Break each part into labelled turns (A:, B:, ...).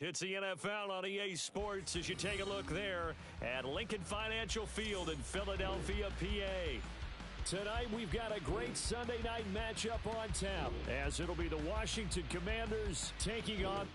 A: It's the NFL on EA Sports as you take a look there at Lincoln Financial Field in Philadelphia, PA. Tonight, we've got a great Sunday night matchup on tap, as it'll be the Washington Commanders taking on...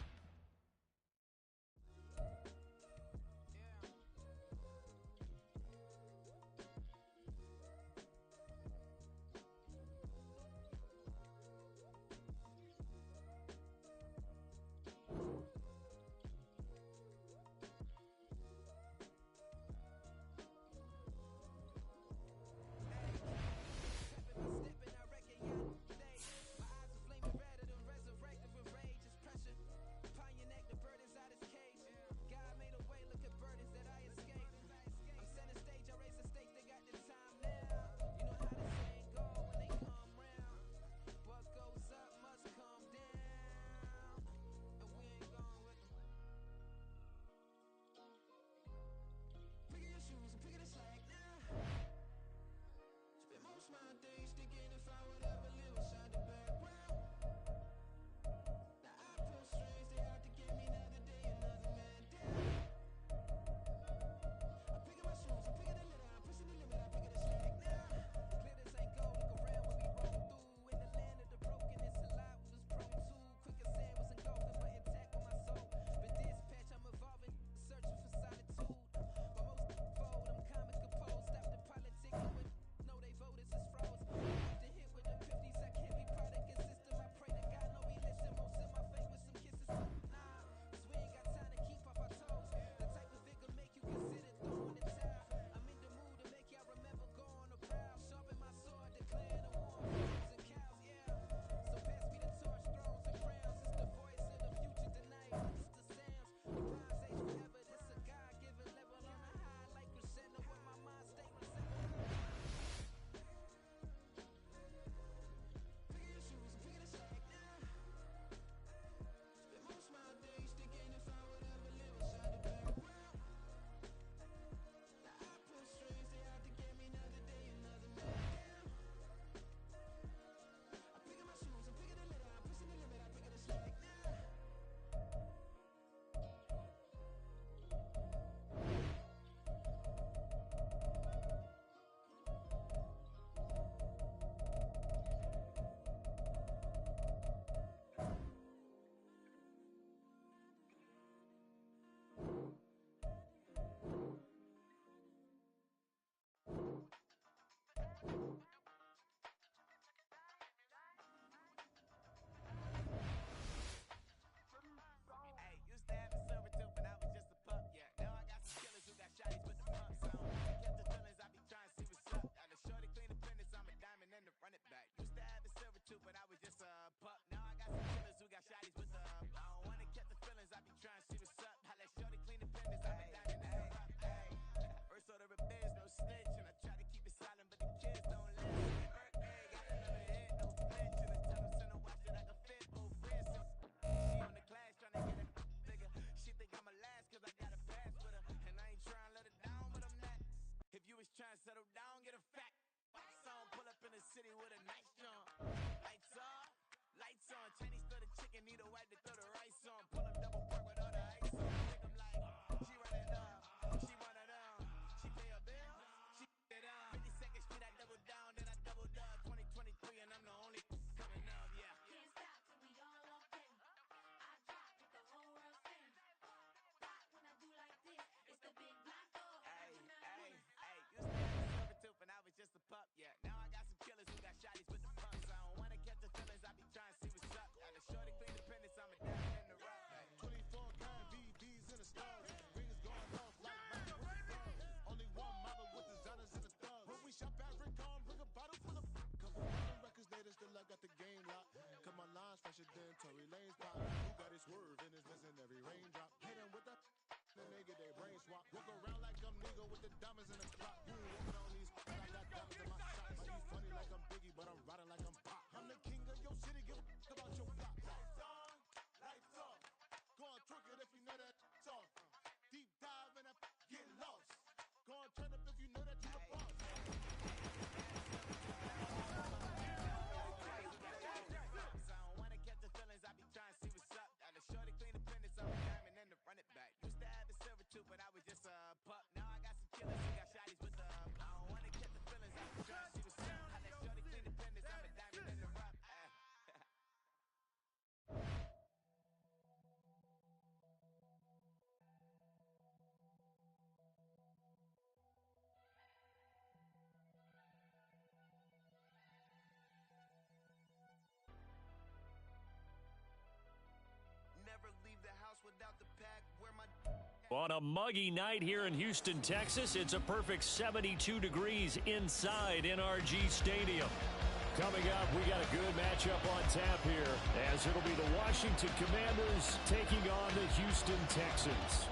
A: On a muggy night here in Houston, Texas, it's a perfect 72 degrees inside NRG Stadium. Coming up, we got a good matchup on tap here, as it'll be the Washington Commanders taking on the Houston Texans.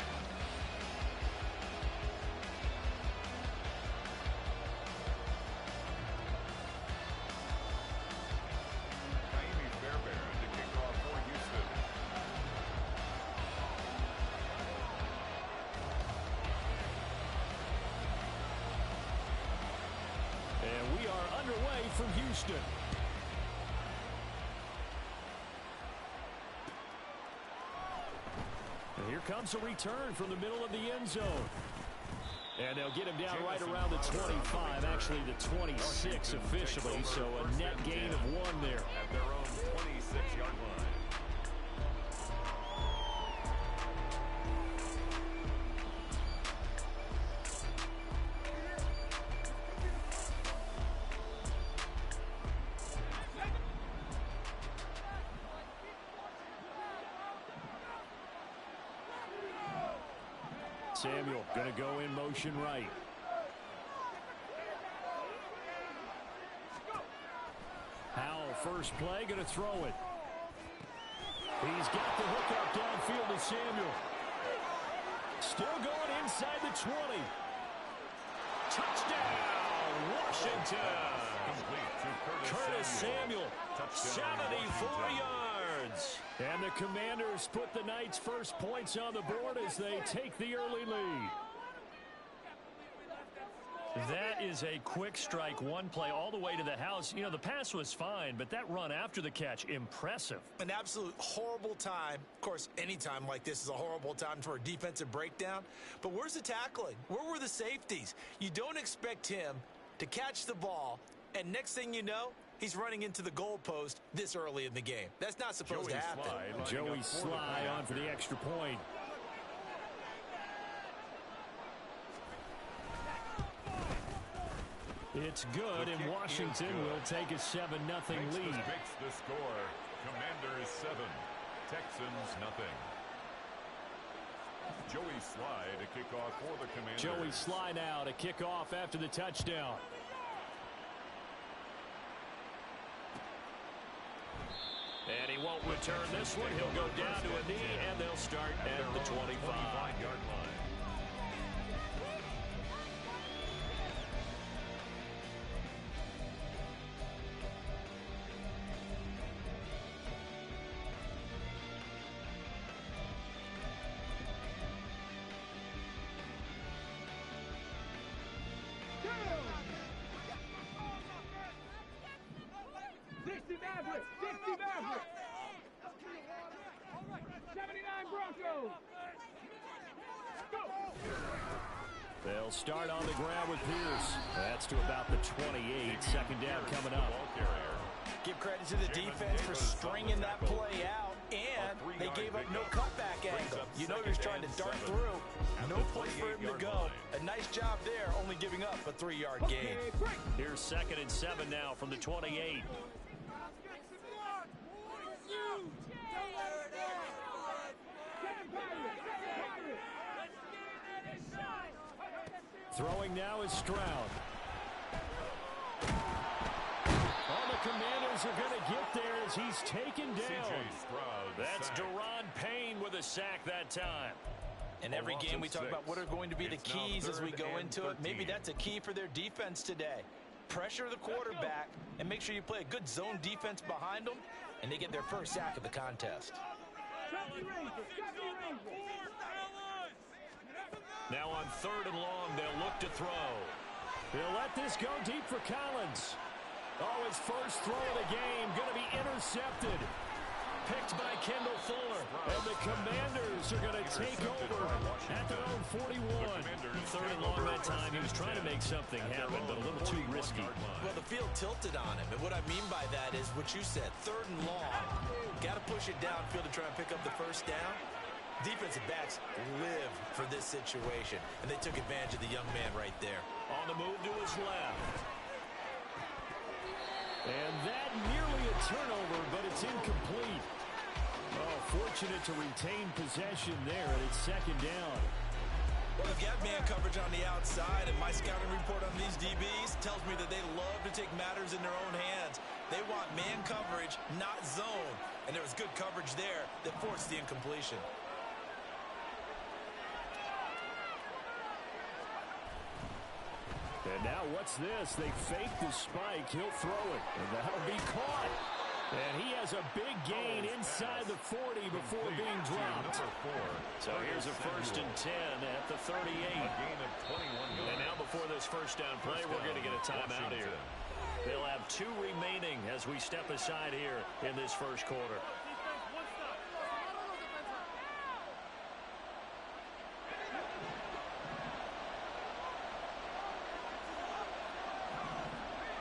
A: And we are underway from Houston. And here comes a return from the middle of the end zone. And they'll get him down right around the 25, actually the 26 officially, so a net gain of 1 there.
B: At their own 26-yard line.
A: Samuel going to go in motion right. Howell, first play, going to throw it. He's got the hook up downfield to Samuel. Still going inside the 20. Touchdown, Washington. Curtis Samuel, 74 yards. And the Commanders put the Knights' first points on the board as they take the early lead. That is a quick strike, one play all the way to the house. You know, the pass was fine, but that run after the catch, impressive.
C: An absolute horrible time. Of course, any time like this is a horrible time for a defensive breakdown. But where's the tackling? Where were the safeties? You don't expect him to catch the ball, and next thing you know, he's running into the goalpost this early in the game. That's not supposed to happen.
A: Joey Sly on for the extra point. It's good, and Washington will take a 7-0 lead.
B: Makes the score. Commanders 7, Texans nothing. Joey Sly to kick off for the Commanders.
A: Joey Sly now to kick off after the touchdown. And he won't return this one. He'll go down to a knee, and they'll start at the 25-yard line. They'll start on the ground with Pierce. That's to about the 28. Second down coming up.
C: Give credit to the defense for stringing that play out, and they gave up no cutback angle. You know he's trying to dart through. No place for him to go. A nice job there, only giving up a 3-yard gain.
A: Here's 2nd and 7 now from the 28. Throwing now is Stroud. Oh, the Commanders are going to get there as he's taken down. That's Deron Payne with a sack that time.
C: In every game we talk about what are going to be the keys as we go into it. Maybe that's a key for their defense today. Pressure the quarterback and make sure you play a good zone defense behind them, and they get their first sack of the contest.
A: Now on 3rd and long, they'll look to throw. They'll let this go deep for Collins. Oh, his first throw of the game going to be intercepted. Picked by Kendall Fuller. And the Commanders are going to take over at their own 41. 3rd and long that time. He was trying to make something happen, but a little too risky.
C: Well, the field tilted on him. And what I mean by that is what you said. 3rd and long. Got to push it downfield to try and pick up the first down. Defensive backs live for this situation, and they took advantage of the young man right there.
A: On the move to his left. And that nearly a turnover, but it's incomplete. Oh, fortunate to retain possession there, and it's 2nd down.
C: Well, they've got man coverage on the outside, and my scouting report on these DBs tells me that they love to take matters in their own hands. They want man coverage, not zone. And there was good coverage there that forced the incompletion.
A: And now what's this? They fake the spike. He'll throw it, and that'll be caught. And he has a big gain inside the 40 before being dropped. So here's a 1st and 10 at the 38. And now before this first down play, we're going to get a timeout here. They'll have 2 remaining as we step aside here in this first quarter.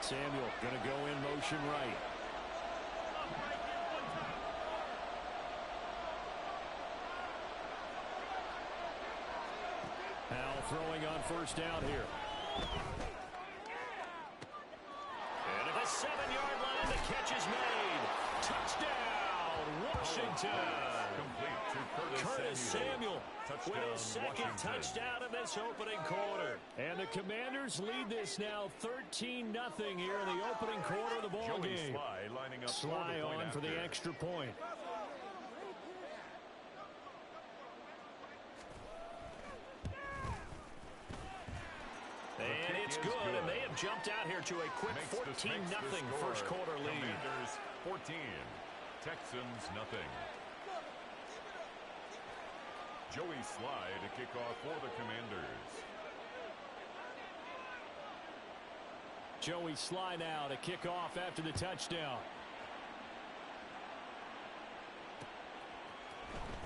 A: Samuel going to go in motion right. Now throwing on 1st down here. And at the 7-yard line, the catch is made. Touchdown, Washington. Curtis Samuel with his 2nd touchdown in this opening quarter. And the Commanders lead this now 13-0 here in the opening quarter of the ball game. Sly on for the extra point. And it's good, and they have jumped out here to a quick 14-0 first quarter lead.
B: Commanders 14, Texans nothing. Joey Sly to kick off for the Commanders.
A: Joey Sly now to kick off after the touchdown.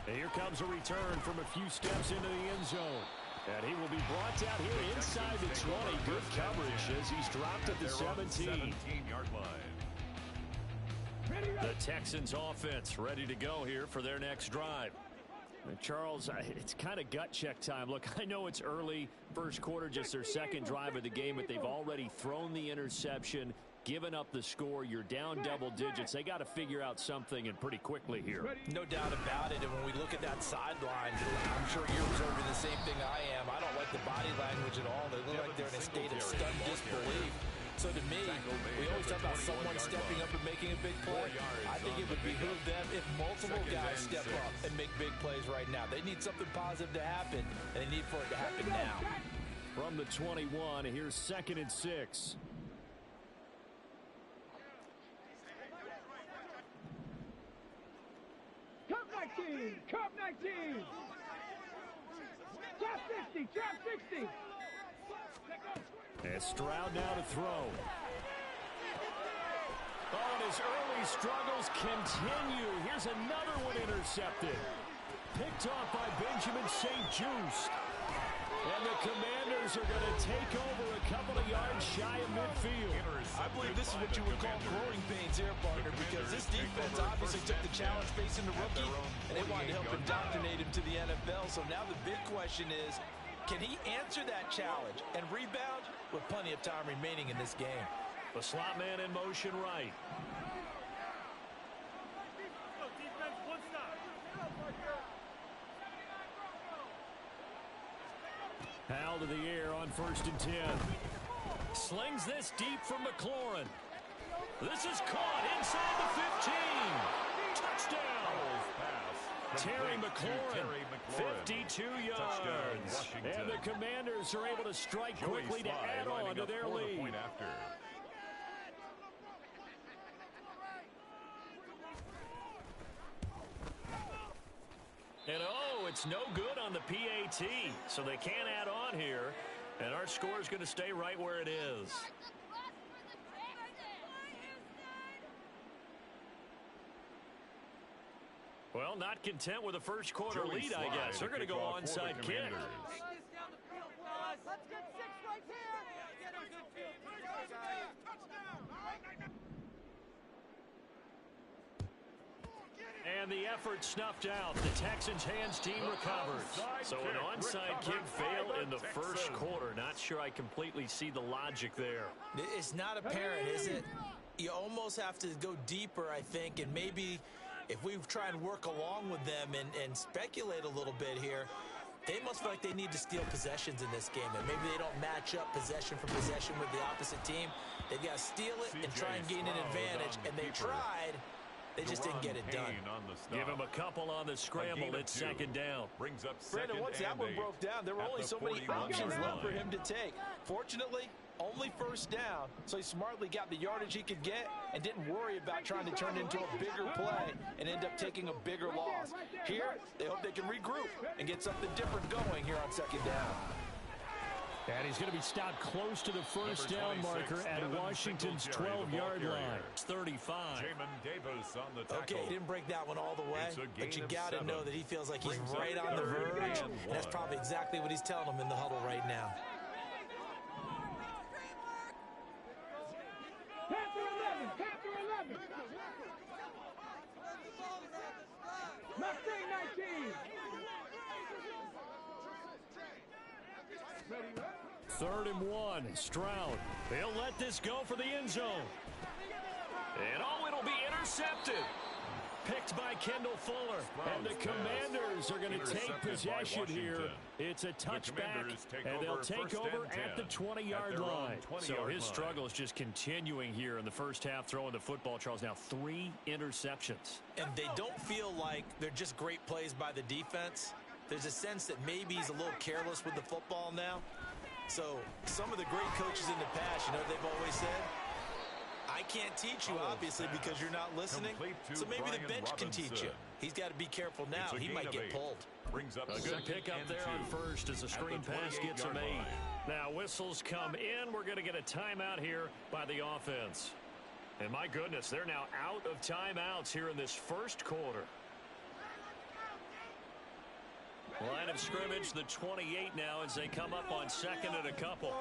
A: And here comes a return from a few steps into the end zone. And he will be brought down here inside the 20. Good coverage as he's dropped at the 17-yard line. The Texans offense ready to go here for their next drive. Charles, it's kind of gut check time. Look, I know it's early, first quarter, just their 2nd drive of the game, but they've already thrown the interception, given up the score. You're down double digits. They got to figure out something, and pretty quickly here.
C: No doubt about it. And when we look at that sideline, I'm sure you're observing the same thing I am. I don't like the body language at all. They look like they're in a state of stunned disbelief. So to me, we always talk about someone stepping up and making a big play. I think it would behoove them if multiple guys step up and make big plays right now. They need something positive to happen, and they need for it to happen now.
A: From the 21, here's 2nd and 6.
D: Cup 19! Cup 19! Trap 60! Trap 60!
A: And Stroud now to throw. Oh, and his early struggles continue. Here's another one intercepted. Picked off by Benjamin St. Just. And the Commanders are going to take over a couple of yards shy of midfield.
C: I believe this is what you would call growing pains here, partner, because this defense obviously took the challenge facing the rookie, and they wanted to help indoctrinate him to the NFL. So now the big question is, can he answer that challenge and rebound with plenty of time remaining in this game?
A: The slot man in motion right. Hal to the air on 1st and 10. Slings this deep from McLaurin. This is caught inside the 15. Touchdown. Terry McLaurin, 52 yards. And the Commanders are able to strike quickly to add on to their lead. And oh, it's no good on the PAT, so they can't add on here. And our score is going to stay right where it is. Well, not content with a first quarter lead, I guess. They're going to go onside kick.
D: Let's get 6 right here!
A: And the effort snuffed out. The Texans' hands team recovers. So an onside kick fail in the first quarter. Not sure I completely see the logic there.
C: It's not apparent, is it? You almost have to go deeper, I think, and maybe if we try and work along with them and speculate a little bit here, They must feel like they need to steal possessions in this game, and maybe they don't match up possession for possession with the opposite team. They've got to steal it and try and gain an advantage, and they tried. They just didn't get it done.
A: Give him a couple on the scramble. It's second down.
B: Brings up
C: Brandon, once that one broke down, there were only so many options left for him to take. Fortunately, only first down, so he smartly got the yardage he could get and didn't worry about trying to turn it into a bigger play and end up taking a bigger loss. Here, they hope they can regroup and get something different going here on second down.
A: And he's going to be stopped close to the first down marker at Washington's 12-yard line. It's 35.
B: Davis on the tackle.
C: Okay, he didn't break that one all the way, but you got to know that he feels like he's right on the verge, and that's probably exactly what he's telling them in the huddle right now.
D: Panther 11. Mustang 19.
A: Third and one. Stroud. They'll let this go for the end zone. And it'll be intercepted. Picked by Kendall Fuller. And the Commanders are going to take possession here. It's a touchback, and they'll take over at the 20-yard line. So his struggle is just continuing here in the first half, throwing the football. Charles, now 3 interceptions.
C: And they don't feel like they're just great plays by the defense. There's a sense that maybe he's a little careless with the football now. So some of the great coaches in the past, you know what they've always said? I can't teach you, obviously, because you're not listening. So maybe the bench can teach you. He's got to be careful now. He might get pulled.
B: Brings up
A: a good pick up there on first as the screen pass gets a made. Now whistles come in. We're going to get a timeout here by the offense. And my goodness, they're now out of timeouts here in this first quarter. Line of scrimmage, the 28 now as they come up on second and a couple.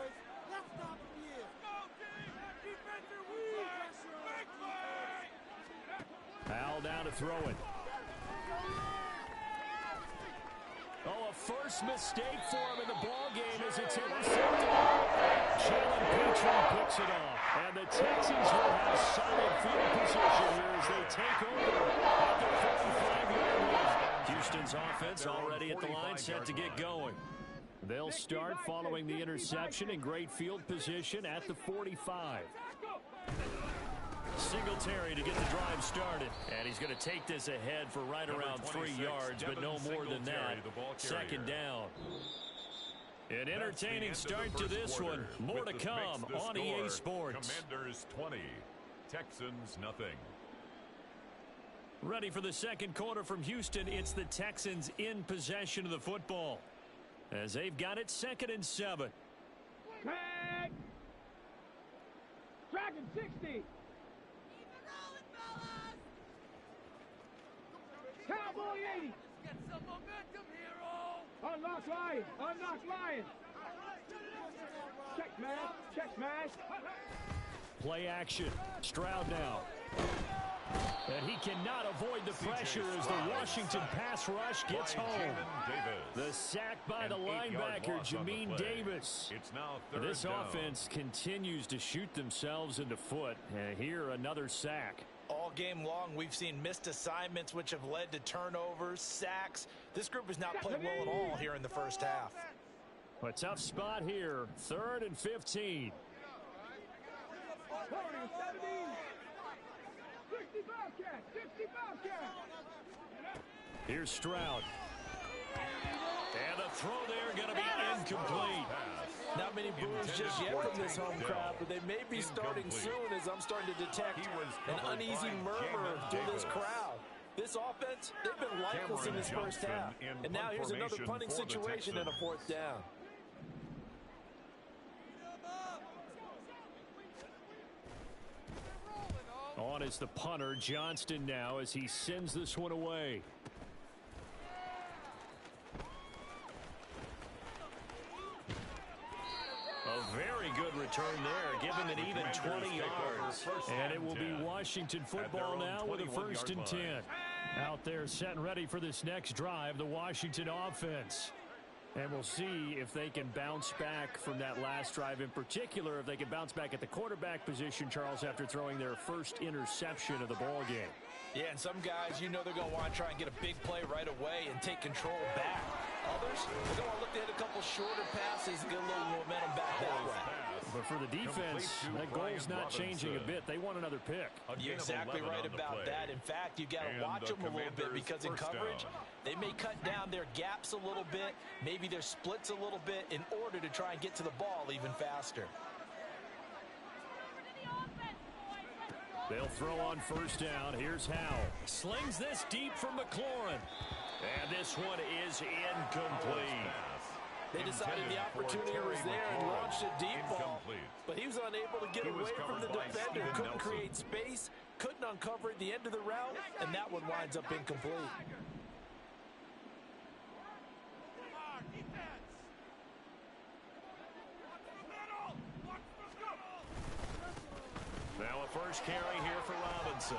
A: Al down to throw it. Oh, a first mistake for him in the ball game as it's intercepted. Jalen Petrie picks it off. And the Texans will have solid field position here as they take over at the 45-yard line. Houston's offense already at the line, set to get going. They'll start following the interception in great field position at the 45. Singletary to get the drive started. And he's going to take this ahead for right around 3 yards, but no more than that. Second down. An entertaining start to this one. More to come on EA Sports.
B: Commanders 20, Texans nothing.
A: Ready for the second quarter from Houston. It's the Texans in possession of the football as they've got it 2nd and 7.
D: Tag. Dragon 60. Cowboy 80.
E: Get some momentum, hero.
D: Unlock Lion. Unlock Lion. Check smash. Check smash.
A: Play action. Stroud now. And he cannot avoid the pressure as the Washington pass rush gets home. The sack by the linebacker, Jamin Davis.
B: It's now third
A: This
B: down.
A: offense continues to shoot themselves in the foot. And here, another sack.
C: All game long, we've seen missed assignments, which have led to turnovers, sacks. This group has not played well at all here in the first half.
A: A tough spot here. 3rd and 15.
D: 40, 70. 65 cat. 65 cat.
A: Here's Stroud. And the throw there going to be incomplete.
C: Not many boos just yet from this home crowd, but they may be starting soon as I'm starting to detect an uneasy murmur through this crowd. This offense, they've been lifeless in this first half. And now here's another punting situation and a 4th down.
A: On is the punter, Johnston now, as he sends this one away. A very good return there, giving an even 20 yards. And it will be Washington football now with a 1st and 10. Out there set and ready for this next drive, the Washington offense. And we'll see if they can bounce back from that last drive, in particular, if they can bounce back at the quarterback position, Charles, after throwing their first interception of the ball game.
C: Yeah, and some guys, you know they're going to want to try and get a big play right away and take control back. Others, they're going to look to hit a couple shorter passes and get a little momentum back that way.
A: But for the defense, that goal's not changing a bit. They want another pick.
C: You're exactly right about that. In fact, you got to watch them a little bit because in coverage, they may cut down their gaps a little bit, maybe their splits a little bit in order to try and get to the ball even faster.
A: They'll throw on first down. Here's Howell. Slings this deep from McLaurin. And this one is incomplete.
C: They decided the opportunity was there and launched a deep ball. But he was unable to get away from the defender. Couldn't create space, couldn't uncover at the end of the route, and that one winds up incomplete.
A: Now a first carry here for Robinson.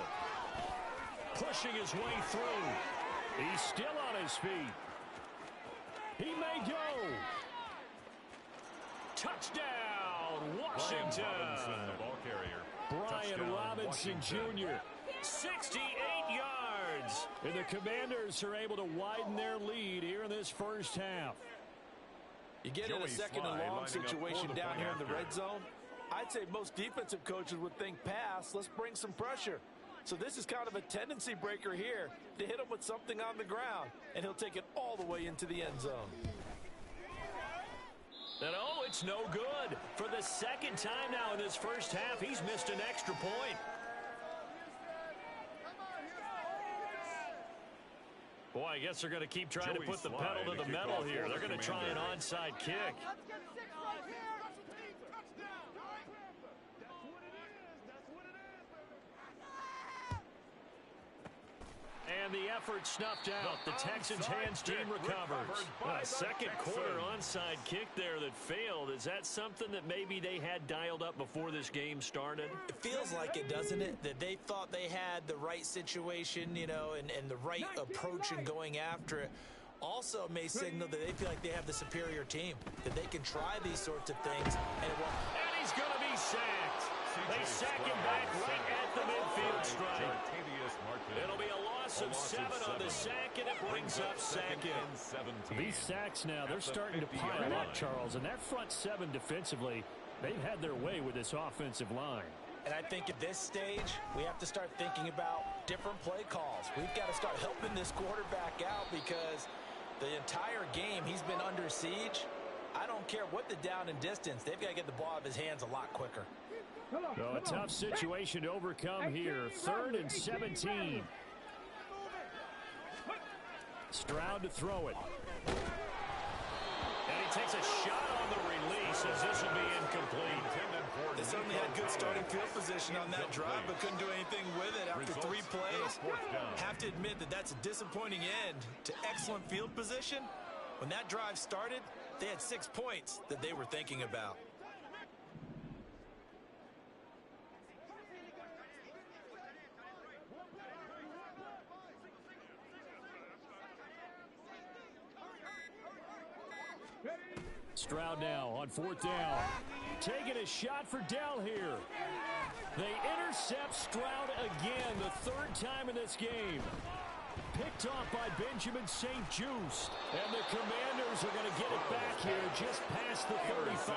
A: Pushing his way through. He's still on his feet. He may go. Touchdown, Washington. Brian Robinson Jr., 68 yards. And the Commanders are able to widen their lead here in this first half.
C: You get in a second and long situation down here in the red zone. I'd say most defensive coaches would think pass. Let's bring some pressure. So this is kind of a tendency breaker here to hit him with something on the ground, and he'll take it all the way into the end zone.
A: And oh, it's no good. For the second time now in this first half, he's missed an extra point. Boy, I guess they're going to keep trying to put the pedal to the metal here. They're going to try an onside kick. And the effort snuffed out. The Texans' hands team recovers. A second quarter onside kick there that failed. Is that something that maybe they had dialed up before this game started?
C: It feels like it, doesn't it? That they thought they had the right situation, you know, and the right approach in going after it. Also may signal that they feel like they have the superior team, that they can try these sorts of things. And
A: he's going to be sacked. They sack him back right at the midfield stripe. It'll be a loss of 7 on the sack, and it brings up second. These sacks now, they're starting to pile up, Charles. And that front 7 defensively, they've had their way with this offensive line.
C: And I think at this stage, we have to start thinking about different play calls. We've got to start helping this quarterback out because the entire game he's been under siege. I don't care what the down and distance. They've got to get the ball out of his hands a lot quicker.
A: So a tough situation to overcome here. 3rd and 17. Stroud to throw it. And he takes a shot on the release as this will be incomplete.
C: They certainly had good starting field position on that drive, but couldn't do anything with it after 3 plays. Have to admit that that's a disappointing end to excellent field position. When that drive started, they had 6 points that they were thinking about.
A: Stroud now on 4th down. Taking a shot for Dell here. They intercept Stroud again, the 3rd time in this game. Picked off by Benjamin St. Just. And the Commanders are going to get it back here just past the 35.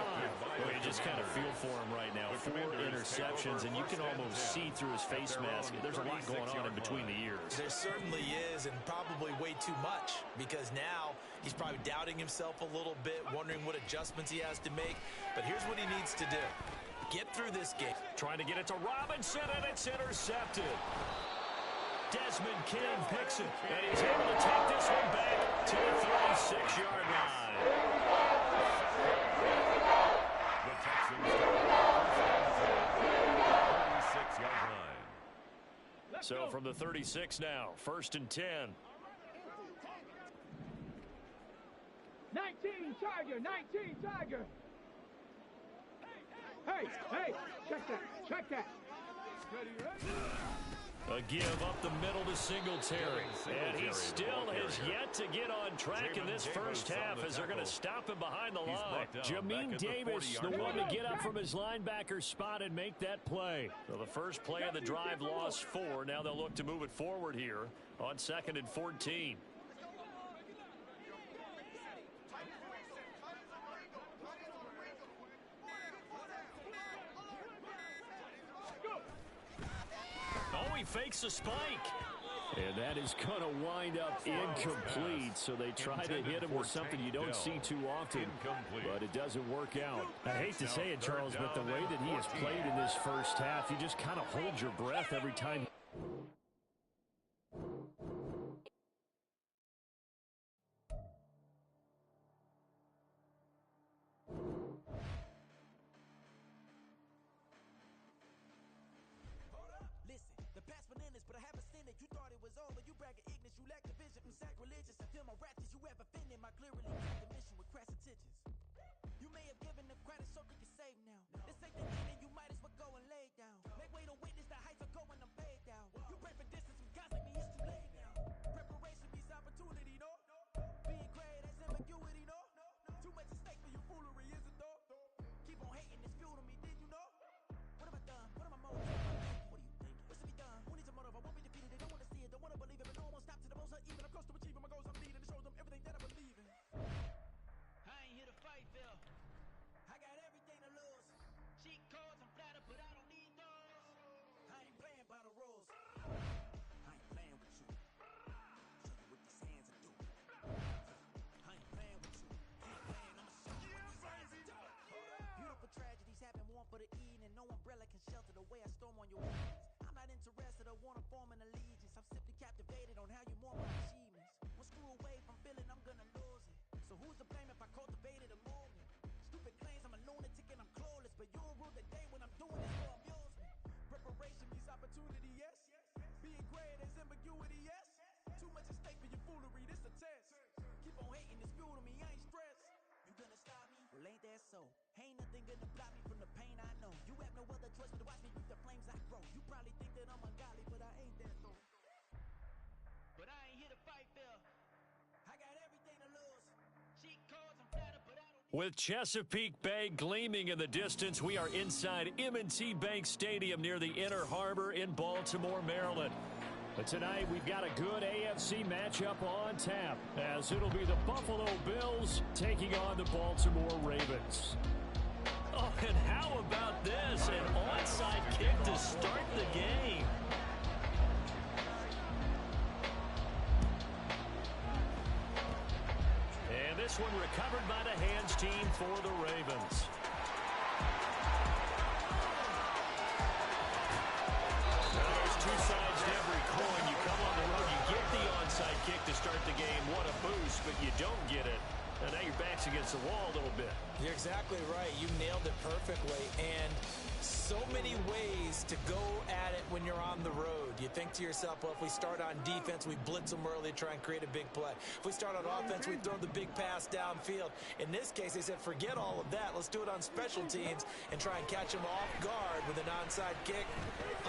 A: Well, you just kind of feel for him right now. 4 interceptions, and you can almost see through his face mask. There's a lot going on in between the ears.
C: There certainly is, and probably way too much, because now he's probably doubting himself a little bit, wondering what adjustments he has to make. But here's what he needs to do. Get through this game.
A: Trying to get it to Robinson, and it's intercepted. Desmond King picks it, and he's able to take this one back to the 36-yard line.
B: The Texans 36-yard line.
A: So from the 36 now, 1st and 10.
D: 19 Tiger, 19 Tiger. Hey, check that.
A: A give up the middle to Singletary. And he still has yet to get on track in this first half as they're going to stop him behind the line. Jamin Davis, the one to get up from his linebacker spot and make that play. So the first play of the drive lost 4. Now they'll look to move it forward here on 2nd and 14. he fakes a spike. And that is going to wind up incomplete, so they try to hit him with something you don't see too often, but it doesn't work out. I hate to say it, Charles, but the way that he has played in this first half, you just kind of hold your breath every time. With Chesapeake Bay gleaming in the distance, we are inside M&T Bank Stadium near the Inner Harbor in Baltimore, Maryland. But tonight, we've got a good AFC matchup on tap, as it'll be the Buffalo Bills taking on the Baltimore Ravens. Oh, and how about this? An onside kick to start the game. And this one recovered by the hands team for the Ravens. Now there's two sides to every coin. You come on the road, you get the onside kick to start the game. What a boost, but you don't get it. And now your back's against the wall a little bit.
C: You're exactly right. You nailed it perfectly. And so many ways to go at it when you're on the road. You think to yourself, well, if we start on defense, we blitz them early, try and create a big play. If we start on offense, we throw the big pass downfield. In this case, they said, forget all of that. Let's do it on special teams and try and catch them off guard with an onside kick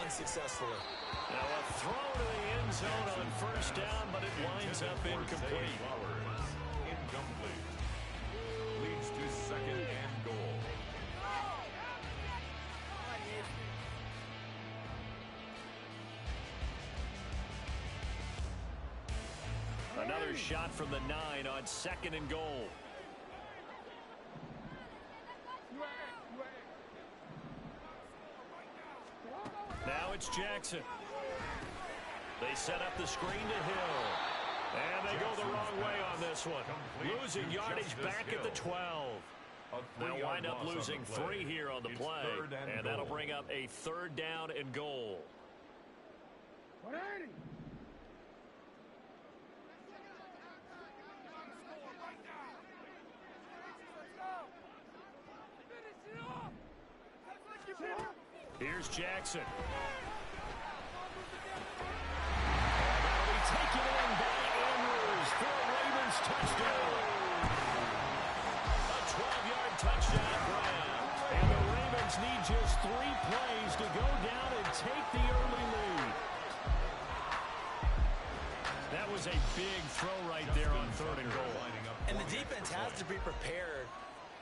C: unsuccessfully.
A: Now a throw to the end zone on first down, but it winds up incomplete.
B: Incomplete. Leads to second and goal.
A: Another shot from the 9 on second and goal. Now it's Jackson. They set up the screen to Hill. And they go the wrong way on this one. Losing yardage back at the 12. They'll wind up losing 3 here on the play. And that'll bring up a third down and goal. Here's Jackson. That'll be taken in by Andrews for a Ravens touchdown. A 12-yard touchdown grab. And the Ravens need just 3 plays to go down and take the early lead. That was a big throw right there on third and goal.
C: And the defense has to be prepared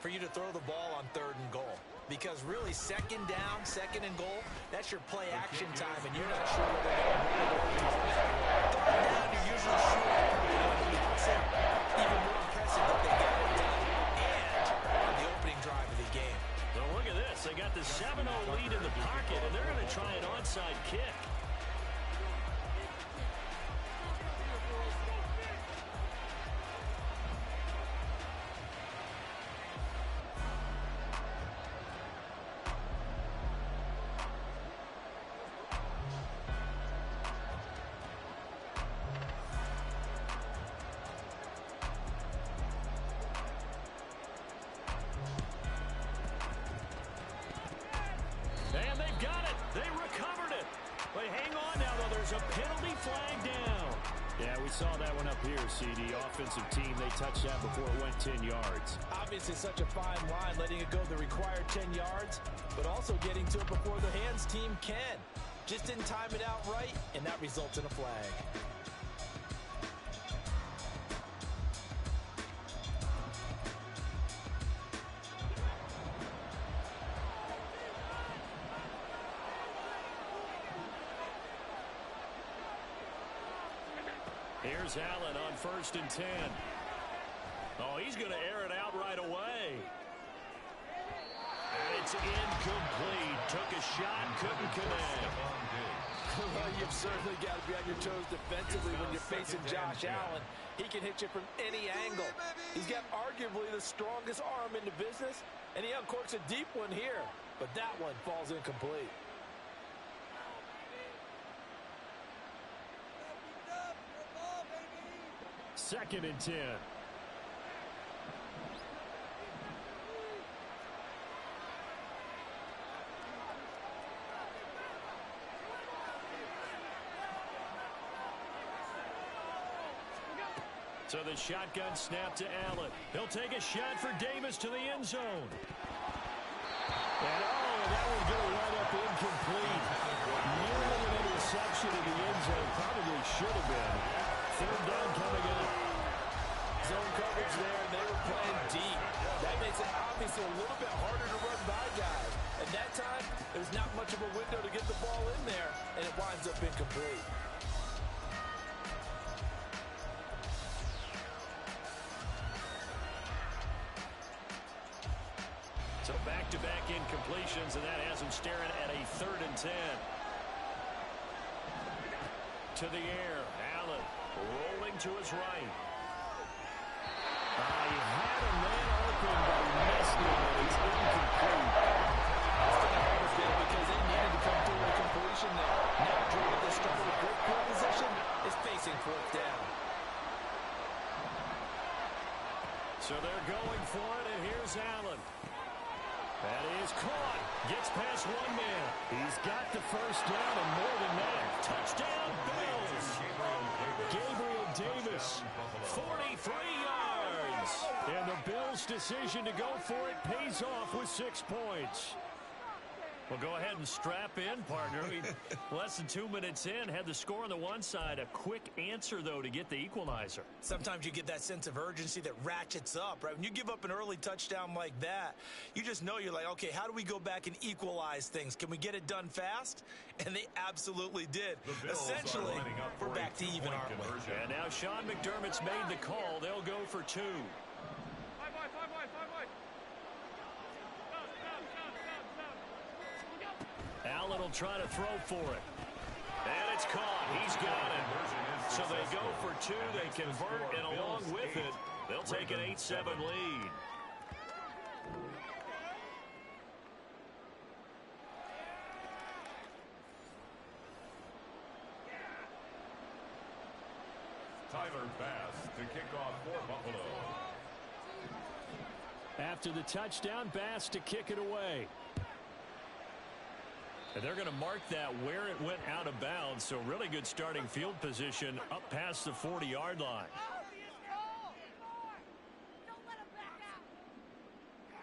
C: for you to throw the ball on third and goal. Because really, second down, second and goal, that's your play action time, and you're not sure whether they're going to run or third down, you're usually sure it's even more impressive that they got it done and on the opening drive of the game.
A: Well, look at this. They got the 7-0 lead in the pocket, and they're going to try an onside kick. there's a penalty flag down. Yeah, we saw that one up here, CD. Offensive team, they touched that before it went 10 yards.
C: Obviously, such a fine line, letting it go the required 10 yards, but also getting to it before the hands team can. Just didn't time it out right, and that results in a flag.
A: Here's Allen on 1st and 10. Oh, he's going to air it out right away. And it's incomplete. Took a shot, couldn't connect.
C: Well, you've certainly got to be on your toes defensively when you're facing Josh Allen. He can hit you from any angle. He's got arguably the strongest arm in the business, and he uncorks a deep one here. But that one falls incomplete.
A: Second and 10. So the shotgun snap to Allen. He'll take a shot for Davis to the end zone. And that one's going to wind up incomplete. Nearly an interception in the end zone. Probably should have been. Third down coming up.
C: Zone coverage there, and they were playing deep. That makes it obviously a little bit harder to run by guys. At that time, there's not much of a window to get the ball in there, and it winds up incomplete.
A: So back-to-back incompletions, and that has him staring at a 3rd and 10. To the air, Allen rolling to his right. He had a man open, but he missed it, and it's incomplete.
C: That's the hardest bit because they needed to come through a completion there. Now Drew with the start of a great field position is facing 4th down.
A: So they're going for it, and here's Allen. That is caught. Gets past one man. He's got the first down and more than that. Touchdown, Bills. Gabriel Davis, 43 yards. And the Bills' decision to go for it pays off with 6 points. Well, go ahead and strap in, partner. Less than 2 minutes in, had the score on the one side. A quick answer, though, to get the equalizer.
C: Sometimes you get that sense of urgency that ratchets up, right? When you give up an early touchdown like that, you just know you're like, okay, how do we go back and equalize things? Can we get it done fast? And they absolutely did. Essentially, we're back to even, aren't we?
A: And now Sean McDermott's made the call. They'll go for 2. Allen will try to throw for it. And it's caught. He's got it. So they go for 2. They convert, and along with it, they'll take an 8-7 lead.
B: Tyler Bass to kick off for Buffalo.
A: After the touchdown, Bass to kick it away. And they're going to mark that where it went out of bounds. So really good starting field position up past the 40-yard line.
E: Don't let him back out.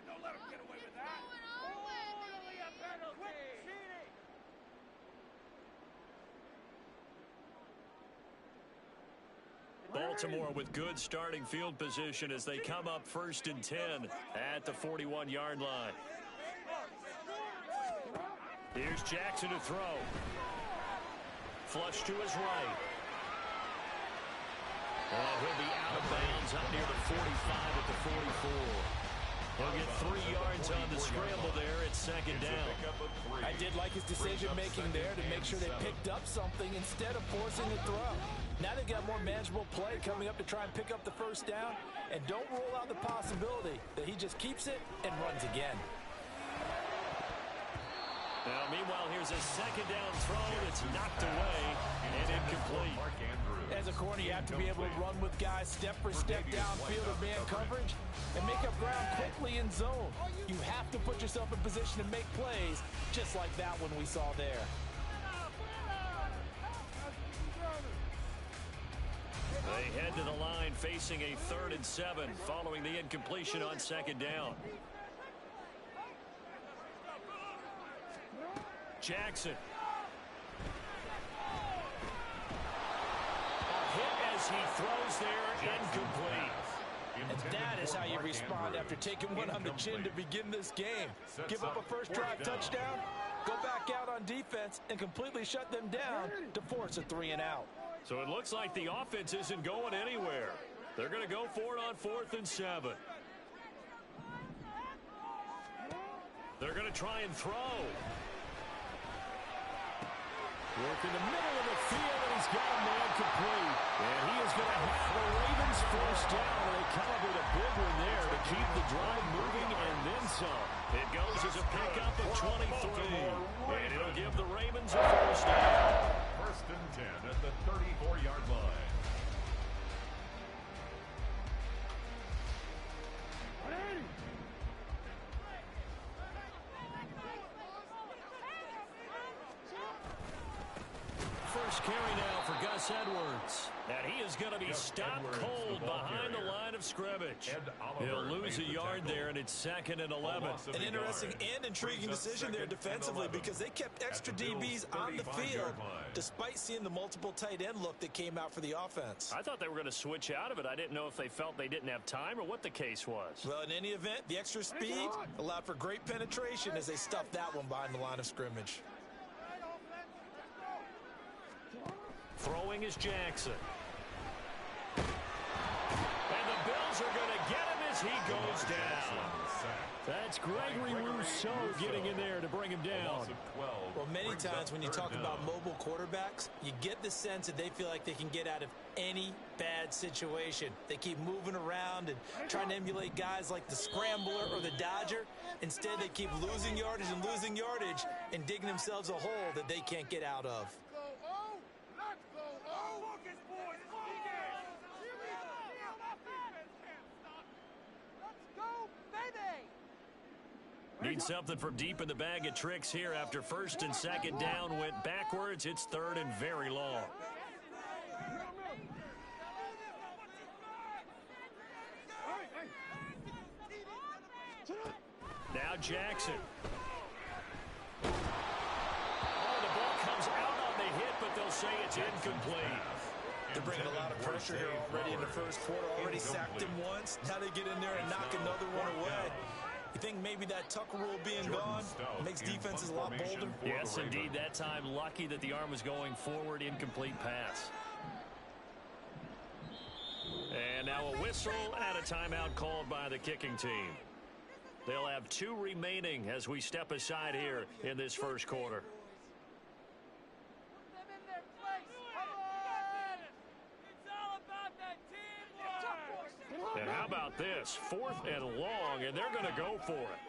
E: Don't let him get away with that. Only a penalty. Quit cheating.
A: Baltimore with good starting field position as they come up 1st and 10 at the 41-yard line. Here's Jackson to throw. Flush to his right. He'll be out of bounds up near the 45 at the 44. He'll get 3 yards on the scramble there. It's 2nd down.
C: I did like his decision-making there to make sure they picked up something instead of forcing the throw. Now they've got more manageable play coming up to try and pick up the 1st down. And don't rule out the possibility that he just keeps it and runs again.
A: Now, meanwhile, here's a 2nd down throw that's knocked away and incomplete.
C: As a corner, you have to be able to run with guys step for step downfield of man coverage and make up ground quickly in zone. You have to put yourself in position to make plays, just like that one we saw there.
A: They head to the line facing a 3rd and 7 following the incompletion on 2nd down. Jackson. A hit as he throws there, incomplete.
C: And that is how you respond after taking one on the chin to begin this game. Give up a first drive touchdown, go back out on defense, and completely shut them down to force a 3-and-out.
A: So it looks like the offense isn't going anywhere. They're going to go for it on 4th and 7. They're going to try and throw. Work in the middle of the field, and he's got a man complete. And he is going to have the Ravens forced down. They calibrate a big one there to keep the drive moving and then some. It goes as a pickup of 23. And it'll give the Ravens a first down.
B: 1st and 10 at the 34-yard line.
A: First carry now for Gus Edwards. And he is going to be stopped cold behind the line of scrimmage. He'll lose a yard there, and it's 2nd and 11.
C: An interesting and intriguing decision there defensively because they kept extra DBs on the field despite seeing the multiple tight end look that came out for the offense.
A: I thought they were going to switch out of it. I didn't know if they felt they didn't have time or what the case was.
C: Well, in any event, the extra speed allowed for great penetration as they stuffed that one behind the line of scrimmage.
A: Throwing is Jackson. And the Bills are going to get him as he goes down. That's Gregory Rousseau getting in there to bring him down.
C: Well, many times when you talk about mobile quarterbacks, you get the sense that they feel like they can get out of any bad situation. They keep moving around and trying to emulate guys like the Scrambler or the Dodger. Instead, they keep losing yardage and digging themselves a hole that they can't get out of.
A: Need something from deep in the bag of tricks here after 1st and 2nd down went backwards. It's 3rd and very long. Now Jackson. Oh, the ball comes out on the hit, but they'll say it's incomplete.
C: They're bringing a lot of pressure here already in the first quarter. Already sacked him once. Now they get in there and knock another one away. You think maybe that Tucker rule being gone makes defenses a lot bolder?
A: Yes, indeed. That time, lucky that the arm was going forward. Incomplete pass. And now a whistle and a timeout called by the kicking team. They'll have 2 remaining as we step aside here in this first quarter. And how about this? 4th and long, and they're going to go for it.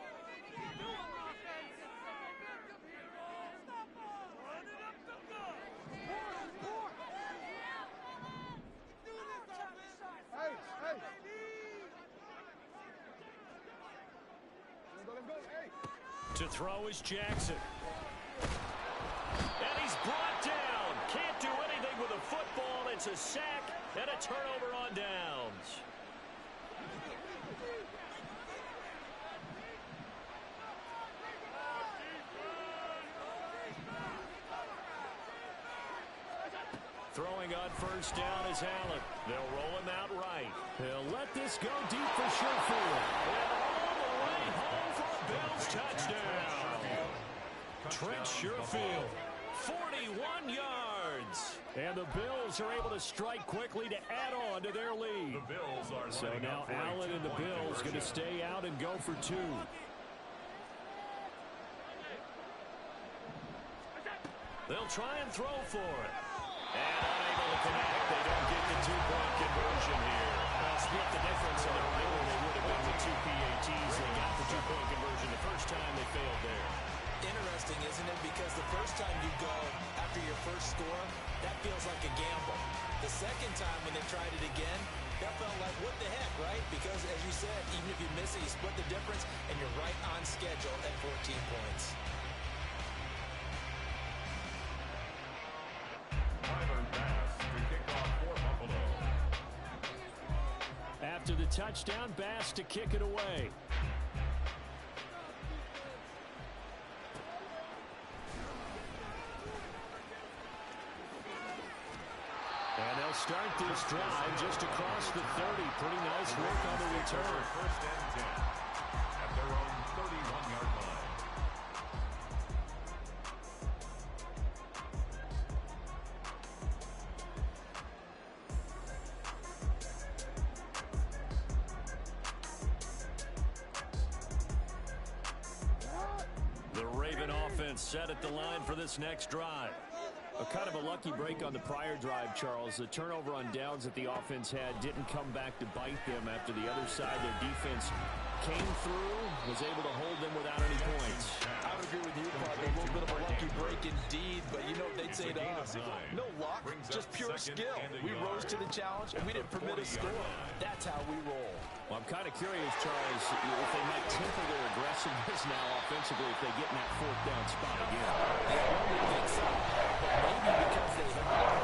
A: To throw is Jackson. And he's brought down. Can't do anything with a football. It's a sack and a turnover on downs. Throwing on 1st down is Allen. They'll roll him out right. They'll let this go deep for Sherfield. And all the way home for a Bills touchdown. Trent Sherfield, 41 yards. And the Bills are able to strike quickly to add on to their lead. So now Allen and the Bills going to stay out and go for 2. They'll try and throw for it. And unable to connect. They don't get the 2-point conversion here. Well, split the difference in their way where they would have been with 2 PATs. They got the 2-point conversion the first time. They failed there.
C: Interesting, isn't it? Because the first time you go after your first score, that feels like a gamble. The second time when they tried it again, that felt like, what the heck, right? Because, as you said, even if you miss it, you split the difference, and you're right on schedule at 14 points.
B: Tyler Bass to kick off for Buffalo.
A: the touchdown. Bass to kick it away. And they'll start this drive just across the 30. Pretty nice work on the return.
B: First and 10 at their own 31-yard line.
A: The Raven offense set at the line for this next drive. A kind of a lucky break on the prior drive, Charles. The turnover on downs that the offense had didn't come back to bite them after the other side. Their defense came through, was able to hold them without any points.
C: I would agree with you, Parker. A little bit of a lucky break indeed, but you know what they'd say to us. No luck, just pure skill. We rose to the challenge, and we didn't permit a score. That's how we roll.
A: Well, I'm kind of curious, Charles, if they might temper their aggressiveness now offensively if they get in that fourth down spot again.
C: Yeah, I don't think so. Maybe because they might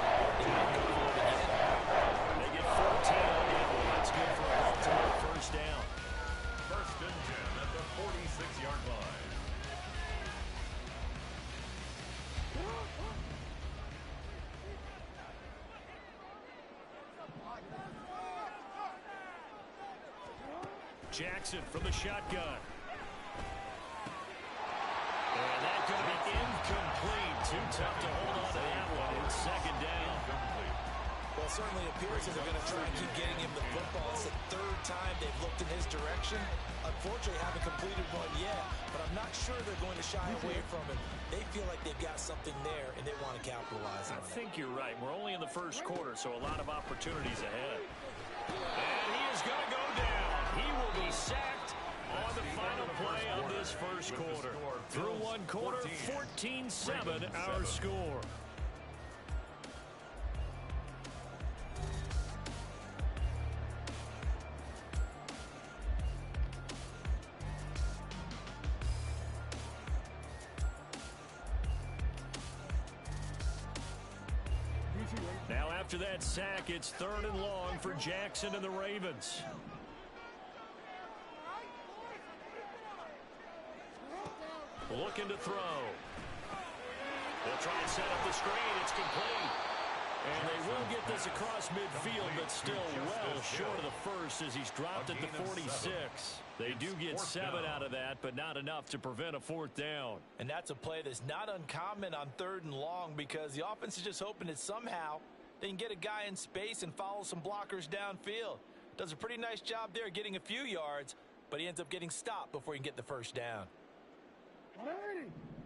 C: go for it again.
A: They get 14 on the end. That's good for a Baltimore first down.
B: First and 10 at the 46-yard line.
A: Jackson from the shotgun. And that's going to be incomplete. Too tough to hold on to that one. It's second down.
C: Well, it certainly appears that they're going to try and keep getting him the football. It's the third time they've looked in his direction. Unfortunately, haven't completed one yet, but I'm not sure they're going to shy away from it. They feel like they've got something there, and they want to capitalize on it.
A: I think you're right. We're only in the first quarter, so a lot of opportunities ahead. And he is going to go down. He will be sacked on the final play of this first quarter. Through one quarter, 14-7 our score. Now after that sack, it's third and long for Jackson and the Ravens. Looking to throw. They'll try and set up the screen. It's complete. And they will get this across midfield, but still well short of the first as he's dropped at the 46. They do get 7 out of that, but not enough to prevent a fourth down.
C: And that's a play that's not uncommon on third and long because the offense is just hoping that somehow they can get a guy in space and follow some blockers downfield. Does a pretty nice job there getting a few yards, but he ends up getting stopped before he can get the first down.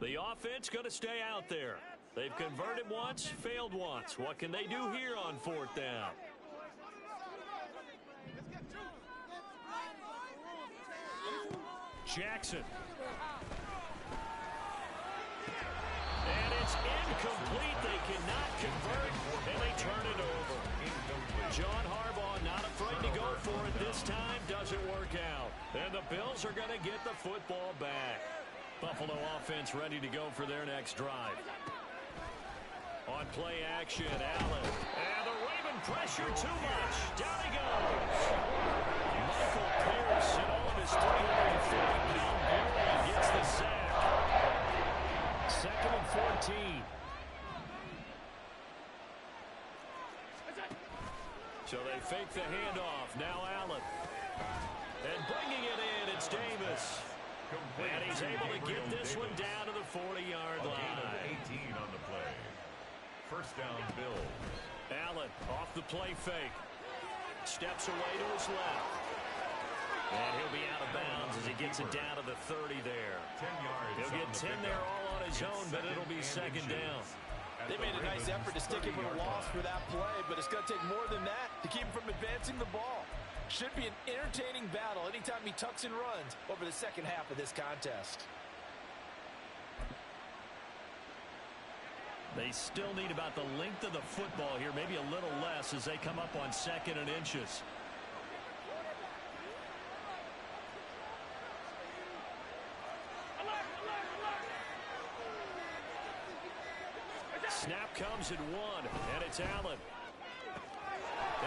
A: The offense going to stay out there. They've converted once, failed once. What can they do here on fourth down? Jackson. And it's incomplete. They cannot convert, and they turn it over. John Harbaugh not afraid to go for it this time. Doesn't work out. And the Bills are going to get the football back. Buffalo offense ready to go for their next drive. On play action, Allen. And the Raven pressure too much. Down he goes. Michael Pierce in all of his 340-pound glory gets the sack. Second and 14. So they fake the handoff. Now Allen. And bringing it in, it's Davis. And he's able to get this one down to the 40-yard line.
B: 18 on the play. First down, Bills.
A: Allen off the play fake. Steps away to his left. And he'll be out of bounds as he gets it down to the 30 there.
B: 10 yards.
A: He'll get 10 there all on his own, but it'll be second down.
C: They made a nice effort to stick him with a loss for that play, but it's going to take more than that to keep him from advancing the ball. Should be an entertaining battle anytime he tucks and runs over the second half of this contest.
A: They still need about the length of the football here, maybe a little less as they come up on second and inches. Snap comes at 1, and it's Allen.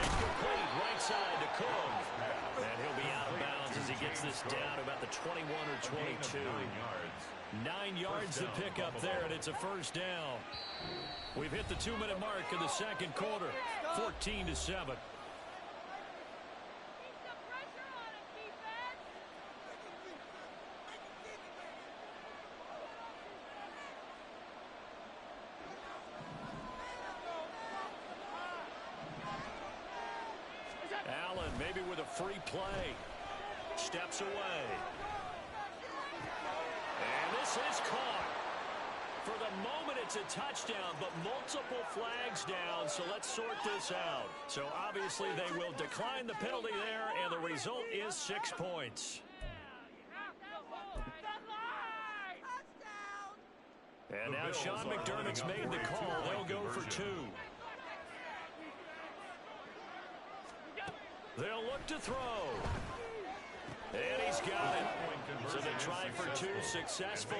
A: It's complete, right side to Cook. And he'll be out of bounds as he gets this down about the 21 or 22. 9 yards to pick up there, and it's a first down. We've hit the 2-minute mark in the second quarter, 14-7. Allen maybe with a free play. Steps away. And this is caught. For the moment, it's a touchdown, but multiple flags down, so let's sort this out. So obviously they will decline the penalty there, and the result is 6 points. And now Sean McDermott's made the call. They'll go for 2. They'll look to throw. And he's got it. So they try for 2, successful.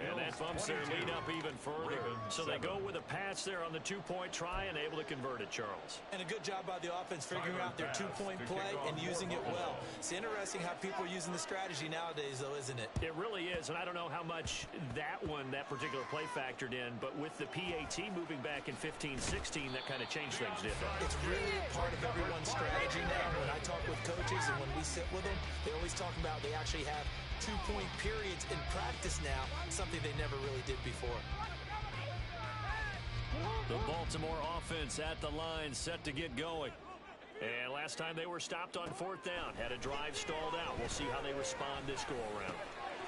A: And that bumps their lead up even further. So they go with a pass there on the 2-point try and able to convert it, Charles.
C: And a good job by the offense figuring out their 2-point play and using it well. It's interesting how people are using the strategy nowadays, though, isn't it?
A: It really is. And I don't know how much that particular play factored in. But with the PAT moving back in 15-16, that kind of changed things, didn't it?
C: It's really part of everyone's strategy now. When I talk with coaches and when we sit with them, they always talk about they actually have 2-point periods in practice now, something they never really did before.
A: The Baltimore offense at the line, set to get going. And last time they were stopped on 4th down, had a drive stalled out. We'll see how they respond this go-around.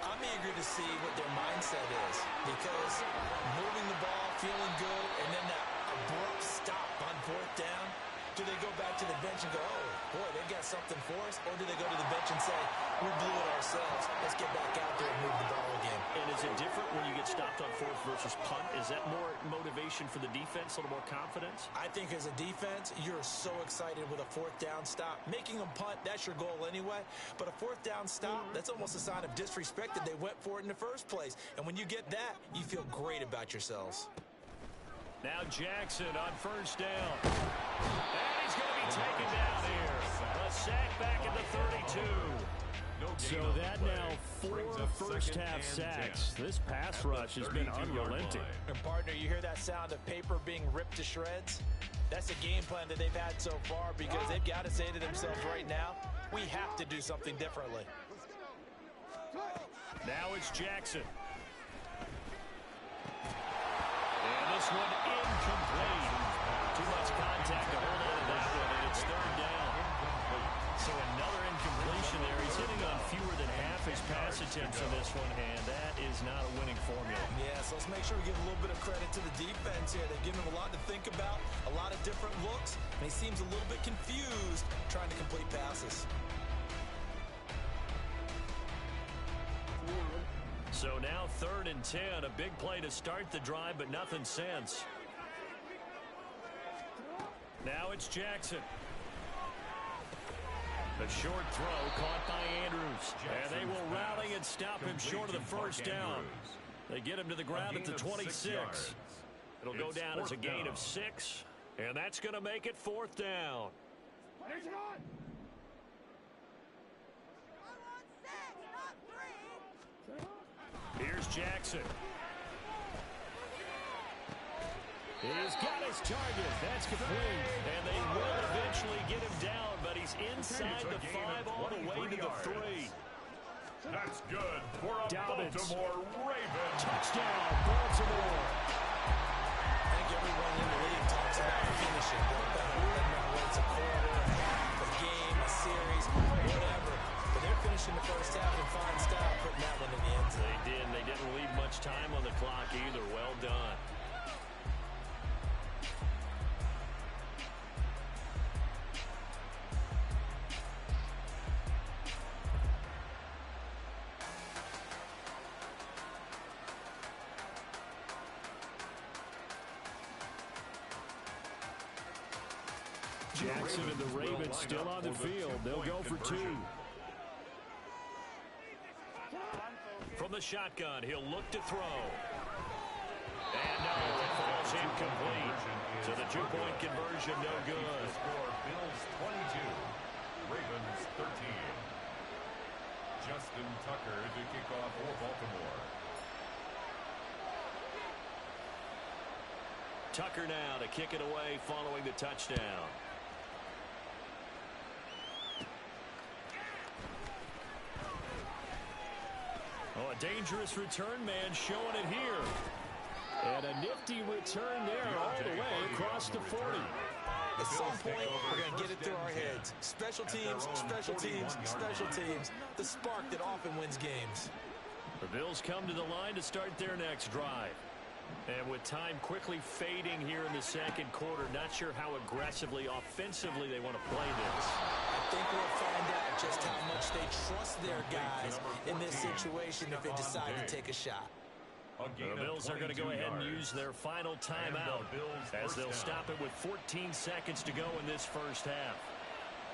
C: I'm eager to see what their mindset is, because moving the ball, feeling good, and then that abrupt stop on 4th down, do they go back to the bench and go, oh, boy, they got something for us? Or do they go to the bench and say, we blew it ourselves, let's get back out there and move the ball again?
A: And is it different when you get stopped on 4th versus punt? Is that more motivation for the defense, a little more confidence?
C: I think as a defense, you're so excited with a 4th down stop. Making them punt, that's your goal anyway. But a 4th down stop, that's almost a sign of disrespect that they went for it in the first place. And when you get that, you feel great about yourselves.
A: Now Jackson on 1st down. And he's going to be taken down here. A sack back at the 32. So that now 4 first-half sacks. This pass rush has been unrelenting.
C: And partner, you hear that sound of paper being ripped to shreds? That's a game plan that they've had so far, because they've got to say to themselves right now, we have to do something differently.
A: Now it's Jackson. And this one incomplete. Too much contact to hold on to that one, and it's 3rd down. So another incompletion there. He's hitting on fewer than half his pass attempts in this one, and that is not a winning formula.
C: Yeah, so let's make sure we give a little bit of credit to the defense here. They've given him a lot to think about, a lot of different looks, and he seems a little bit confused trying to complete passes.
A: So now 3rd and 10, a big play to start the drive, but nothing since. Now it's Jackson. A short throw caught by Andrews. And they will rally and stop him short of the 1st down. They get him to the ground at the 26. It'll go down as a gain of 6. And that's going to make it 4th down. Here's Jackson. He's got his target. That's complete. And they will eventually get him down, but he's inside the 5 all the way to the 3.
B: That's good for a Baltimore Ravens.
A: Touchdown, Baltimore.
C: I think everyone in the league talks about finishing. Whether it's a quarter, a game, a series, whatever. But they're finishing the first half in fine style, putting that one in the end zone.
A: They did. They didn't leave much time on the clock either. Well done. Jackson and the Ravens still on the field. They'll go for 2. From the shotgun, he'll look to throw. And no, it falls incomplete. So the 2-point conversion, no good.
B: Bills 22. Ravens 13. Justin Tucker to kick off for Baltimore.
A: Tucker now to kick it away following the touchdown. Oh, a dangerous return man showing it here. And a nifty return there all the way across the 40.
C: At some point, we're going to get it through our heads. Special teams, special teams, special teams. The spark that often wins games.
A: The Bills come to the line to start their next drive. And with time quickly fading here in the second quarter, not sure how aggressively, offensively they want to play this.
C: I think we'll find out just how much they trust their guys in this situation if they decide to take a shot.
A: The Bills are going to go ahead and use their final timeout as they'll stop it with 14 seconds to go in this first half.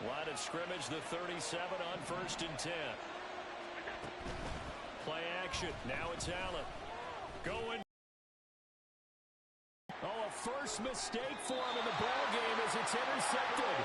A: Line of scrimmage, the 37 on 1st and 10. Play action. Now it's Allen. Going. Oh, a first mistake for him in the ball game as it's intercepted.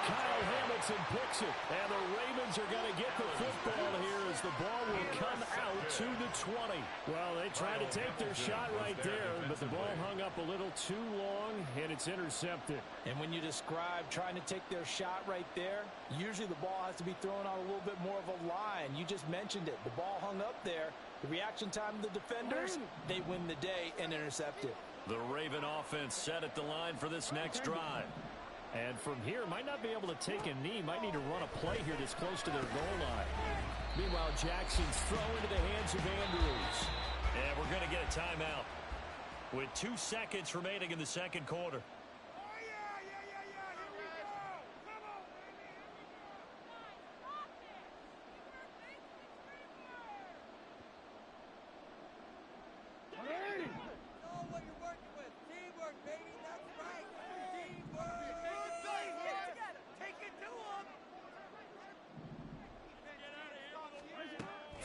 A: Kyle Hamilton picks it, and the Ravens are going to get the football here as the ball will come out to the 20. Well, they tried to take their shot right there, but the ball hung up a little too long, and it's intercepted.
C: And when you describe trying to take their shot right there, usually the ball has to be thrown on a little bit more of a line. You just mentioned it. The ball hung up there. The reaction time of the defenders, they win the day and intercept it.
A: The Raven offense set at the line for this next drive. And from here, might not be able to take a knee. Might need to run a play here that's close to their goal line. Meanwhile, Jackson's throw into the hands of Andrews. And we're going to get a timeout with 2 seconds remaining in the second quarter.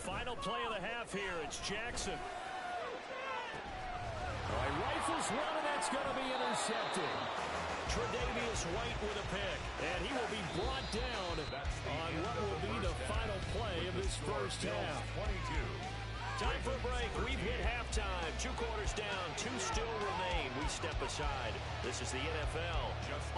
A: Final play of the half here. It's Jackson. All right, rifles one, and that's going to be intercepted. Tre'Davious White with a pick, and he will be brought down on what will be the final play of this first half.
B: 22.
A: Time for a break. We've hit halftime. 2 quarters down. 2 still remain. We step aside. This is the NFL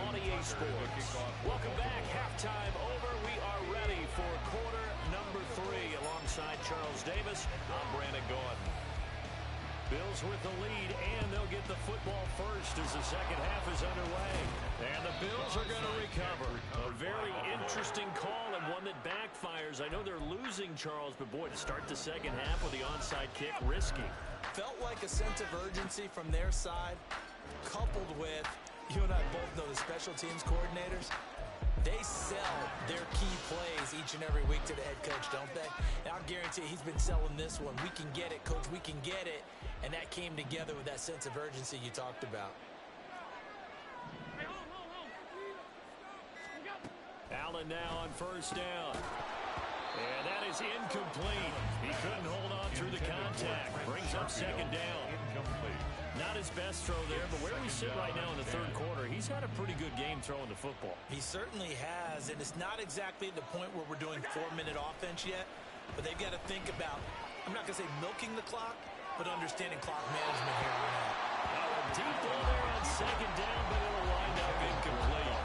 A: on EA Sports. Welcome back. Halftime over. We are ready for quarter number 3. Alongside Charles Davis, I'm Brandon Gordon. Bills with the lead, and they'll get the football first as the second half is underway. And the Bills are going to recover. A very interesting call and one that backfires. I know they're losing, Charles, but boy, to start the second half with the onside kick, risky.
C: Felt like a sense of urgency from their side, coupled with, you and I both know the special teams coordinators. They sell their key plays each and every week to the head coach, don't they? And I'll guarantee he's been selling this one. We can get it, coach, we can get it. And that came together with that sense of urgency you talked about.
A: Allen now on first down. And that is incomplete. He couldn't hold on through the contact. Brings up second down.
B: Incomplete.
A: Not his best throw there, but where we sit right now in the third quarter, he's had a pretty good game throwing the football.
C: He certainly has, and it's not exactly at the point where we're doing 4-minute offense yet, but they've got to think about, I'm not going to say milking the clock, but understanding clock management here on out.
A: Deep ball there on second down, but it'll wind up incomplete.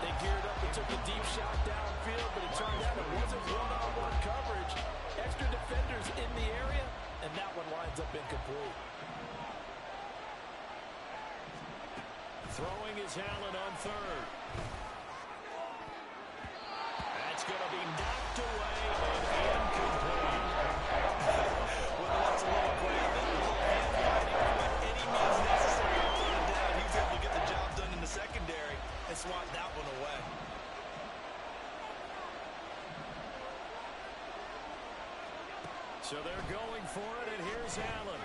C: They geared up and took a deep shot downfield, but it turned out it wasn't one-on-one coverage. Extra defenders in the area, and that one winds up incomplete.
A: Throwing is Allen on third. That's going to be knocked away and incomplete.
C: Well, that's a little great. Any means necessary to pull it down. He was able to get the job done in the secondary and swat that one away.
A: So they're going for it, and here's Allen.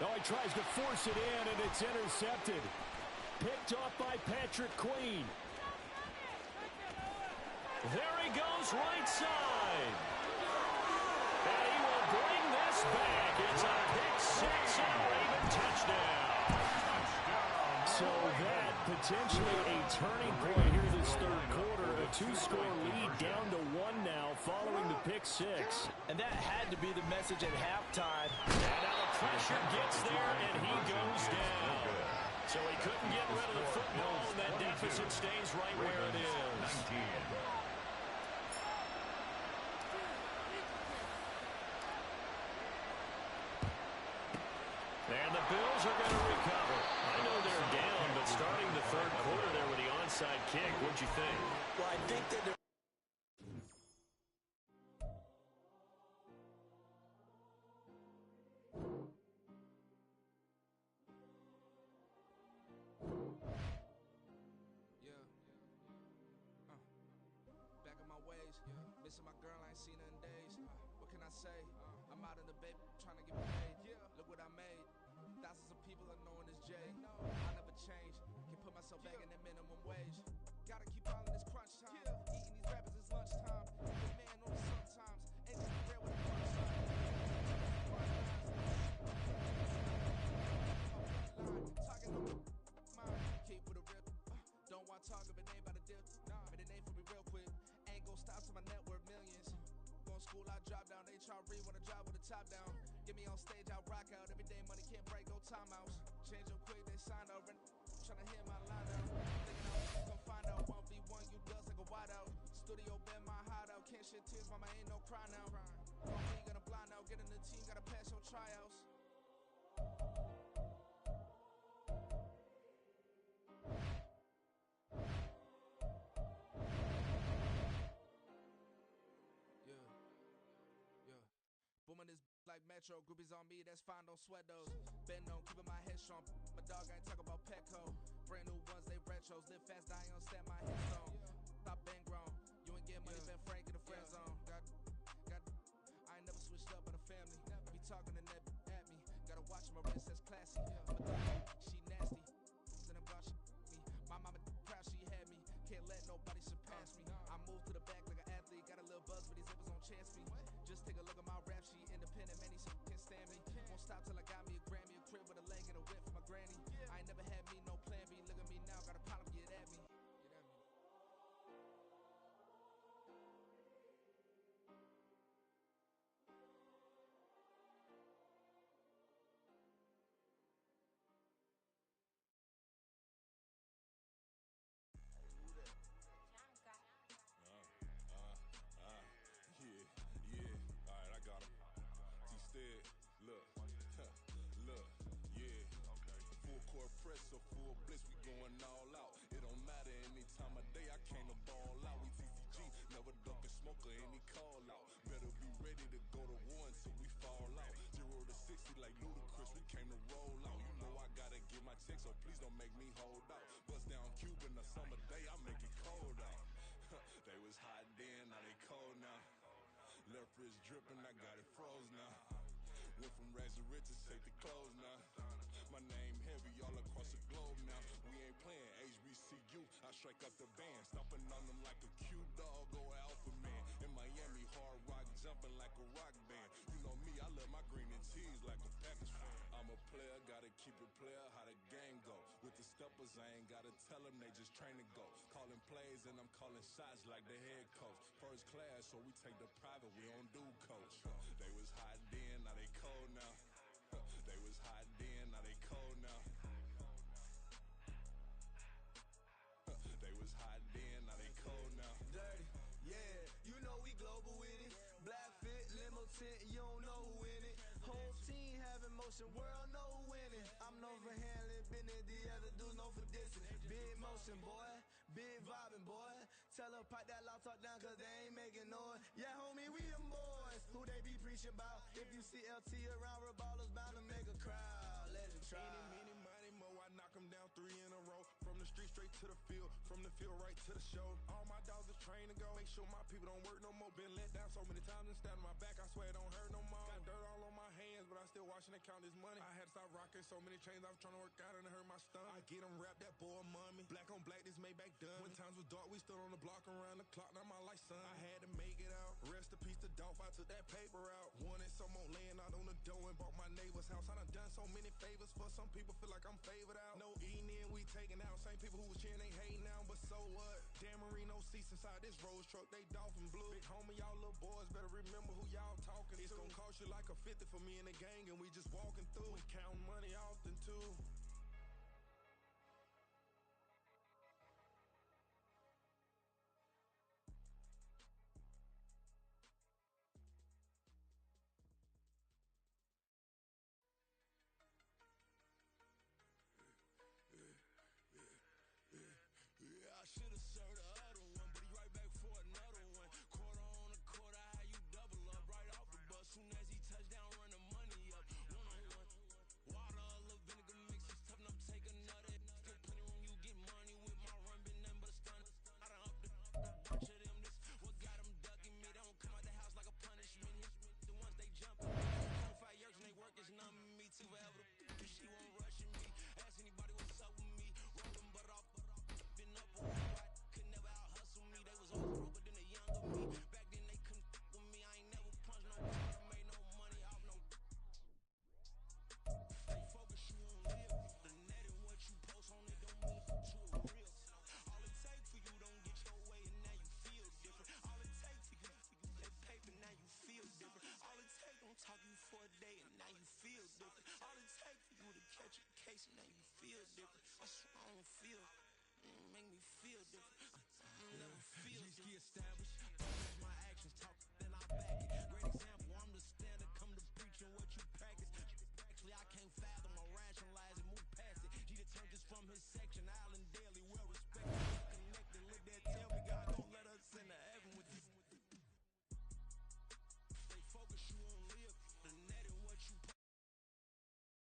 A: Oh, he tries to force it in, and it's intercepted. Picked off by Patrick Queen. There he goes, right side. And he will bring this back. It's a pick six and a Raven touchdown. So that Potentially a turning point here this third quarter. A two-score lead down to one now following the pick six.
C: And that had to be the message at halftime.
A: And now the pressure gets there, and he goes down. So he couldn't get rid of the football, and that deficit stays right where it is. And the Bills are going to recover. I know they're down, but starting the third quarter there with the onside kick, what'd you think?
C: Well, I think that they're
F: back in my ways, missing my girl, I ain't seen her in days. What can I say? I'm out in the baby, trying to get paid. Look what I made. Thousands of people are knowing this Jay. I never change. Can put myself back in that minimum wage. Gotta keep all in this crunch time. Eating these rappers is lunchtime. The man on the sometimes. Ain't just real with a punch line. Talking on my mind. Keep with a rip. Don't want to talk if it ain't about a dip. But it ain't for me real quick. Ain't gon' stop till my net worth millions. Going school, I drop down. They try to read when I drop with the top down. Get me on stage, I rock out. Every day money can't break, go timeouts. Change up quick, they sign up. Tryna hit my line out. Thinking I'm gon' find out. 1v1, you dust like a wideout. Studio been my hideout. Can't shed tears, mama ain't no cry now. Don't be gonna blind out. Get in the team, gotta pass your tryouts. Booming this like Metro, groupies on me, that's fine, don't sweat those. Been on, keeping my head strong. My dog ain't talking about Petco. Brand new ones, they retros. Live fast, dying on set, my headstone. Stop been grown. You ain't getting money, been frank in the friend zone. I ain't never switched up on the family. Be talking to that at me. Gotta watch my wrist, that's classy. My dog, she nasty. Then I'm gone, she me. My mama proud she had me. Can't let nobody surpass me. I moved to the back like an athlete. Got a little buzz, but these zippers don't chance me. Just take a look at my rap sheet. Independent, man, these can't stand me. Won't stop till I got me a Grammy. A crib with a leg and a whip for my granny. I ain't never had me no plan B. Look at me now, got a problem, get at me.
G: So full bliss, we going all out. It don't matter any time of day, I came to ball out. We TCG, never duck a smoker, any call out. Better be ready to go to war until we fall out. 0 to 60 like Ludacris, we came to roll out. You know I gotta get my check, so please don't make me hold out. Bust down Cuban a summer day, I make it cold out. They was hot then, now they cold now. Left wrist dripping, I got it froze now. Went from rags to riches, take the clothes now. My name heavy all across the globe now. We ain't playing HBCU, I strike up the band. Stomping on them like a Q-dog or alpha man. In Miami, hard rock jumping like a rock band. You know me, I love my green and cheese like a Packers fan. I'm a player, gotta keep it player, how the game go. With the steppers, I ain't gotta tell them, they just train to go. Calling plays and I'm calling shots like the head coach. First class, so we take the private, we don't do coach. They was hot then, now they cold now. They was hot then, now they cold now. They was hot then, now they cold now.
F: Dirty, yeah, you know we global with it. Black fit, limo tint, you don't know who in it. Whole team having motion, world know who winning. I'm known for handling business, the other dudes known for dissing. Big motion, boy, big vibing, boy. Tell her pipe that loud talk down, cause they ain't making noise. Yeah, homie, we them boys, who they be preaching about. If you see LT around, Reballer's bound to make a crowd. Let it try.
G: Any, money, mo, I knock them down 3 in a row. From the street straight to the field, from the field right to the show. All my dogs is trained to go. Make sure my people don't work no more. Been let down so many times and stand on my back, I swear it don't hurt no more. Got dirt all on my hands, but I still watching and count this money. I had to stop rocking so many chains, I was trying to work out and it hurt my stomach. I get them rap, that boy mommy. Black on black, this Maybach done. When times was dark, we stood on the block around the clock, now my life son. I had to make it out. Rest in peace to Dolph, I took that paper out. Wanted some more land, I knocked on the door and bought my neighbor's house. I done so many favors for some people, feel like I'm favored out. No eating in, we taking out. Same people who was cheering, they hating now, but so what? Dan Marino seats inside this Rolls truck, they dolphin blue. Big homie, y'all little boys better remember who y'all talking to. It's gonna cost you like a 50 for me and the gang, and we just walking through. We counting money often too. Yeah, I should've served the other one, but he right back for another one. Quarter on a quarter, how you double up right off the bus. Soon as he touch down, run the money up. One on one. Water, a little vinegar mix, it's tough enough to take another. Still plenty room, you get money with my run, been nothing but a stun. I done up the bunch of them. This what got them ducking me. They don't come out the house like a punishment. The ones they jumping. 25 years and they work is numbing me too forever. She won't rushing me. Ask anybody what's up with me. Rolling butt off. Been up a while, could never out hustle me. They was older than the younger me. Back then they couldn't with me. I ain't never punched no water, made no money off no. Stay focused, you won't live. The net and what you post on it don't mean to a real. All it take for you don't get your way and now you feel different. All it take for you that paper now you feel different. All it take don't talk you for a day and now you feel different. All it take for you to catch a case and now you feel different. That's what I don't feel. Make me feel different. I never feel different.